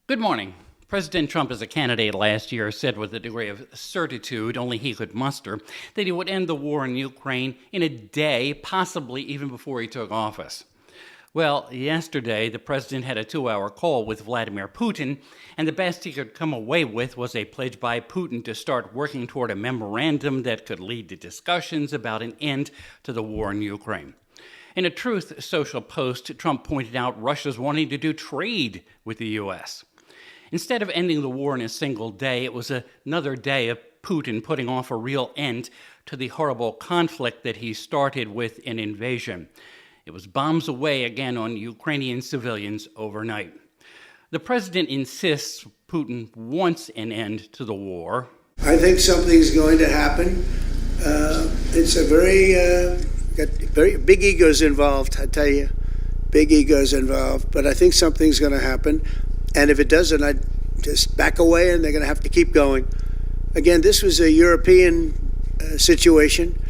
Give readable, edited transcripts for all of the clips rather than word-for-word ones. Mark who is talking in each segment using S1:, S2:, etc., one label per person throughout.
S1: Good morning. President Trump, as a candidate last year, said with a degree of certitude only he could muster that he would end the war in Ukraine in a day, possibly even before he took office. Well, yesterday, the president had a 2-hour call with Vladimir Putin, and the best he could come away with was a pledge by Putin to start working toward a memorandum that could lead to discussions about an end to the war in Ukraine. In a Truth Social post, Trump pointed out Russia's wanting to do trade with the U.S. Instead of ending the war in a single day, it was another day of Putin putting off a real end to the horrible conflict that he started with an invasion. It was bombs away again on Ukrainian civilians overnight. The president insists Putin wants an end to the war.
S2: I think something's going to happen. It's a very big egos involved, I tell you. Big egos involved. But I think something's going to happen. And if it doesn't, I'd just back away and they're going to have to keep going. Again, this was a European situation.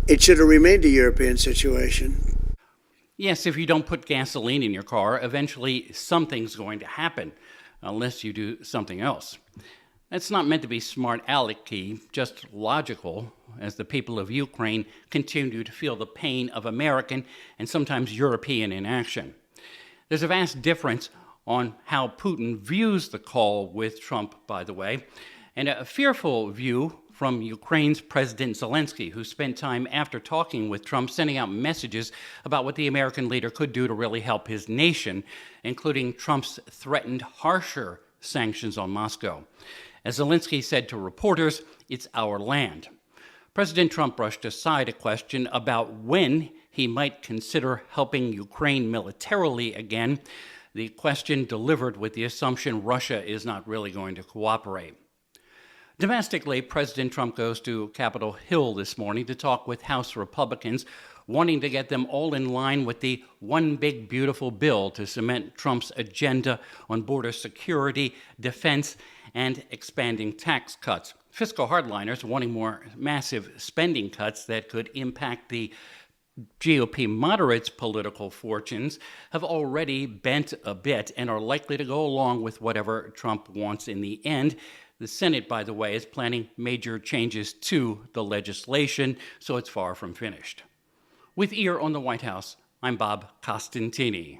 S2: It should have remained a European situation.
S1: Yes, if you don't put gasoline in your car, eventually something's going to happen, unless you do something else. That's not meant to be smart alecky, just logical, as the people of Ukraine continue to feel the pain of American and sometimes European inaction. There's a vast difference on how Putin views the call with Trump, by the way, and a fearful view from Ukraine's President Zelensky, who spent time after talking with Trump sending out messages about what the American leader could do to really help his nation, including Trump's threatened harsher sanctions on Moscow. As Zelensky said to reporters, "It's our land." President Trump brushed aside a question about when he might consider helping Ukraine militarily again, the question delivered with the assumption Russia is not really going to cooperate. Domestically, President Trump goes to Capitol Hill this morning to talk with House Republicans, wanting to get them all in line with the one big beautiful bill to cement Trump's agenda on border security, defense, and expanding tax cuts. Fiscal hardliners wanting more massive spending cuts that could impact the GOP moderates' political fortunes have already bent a bit and are likely to go along with whatever Trump wants in the end. The Senate, by the way, is planning major changes to the legislation, so it's far from finished. With Ear on the White House, I'm Bob Costantini.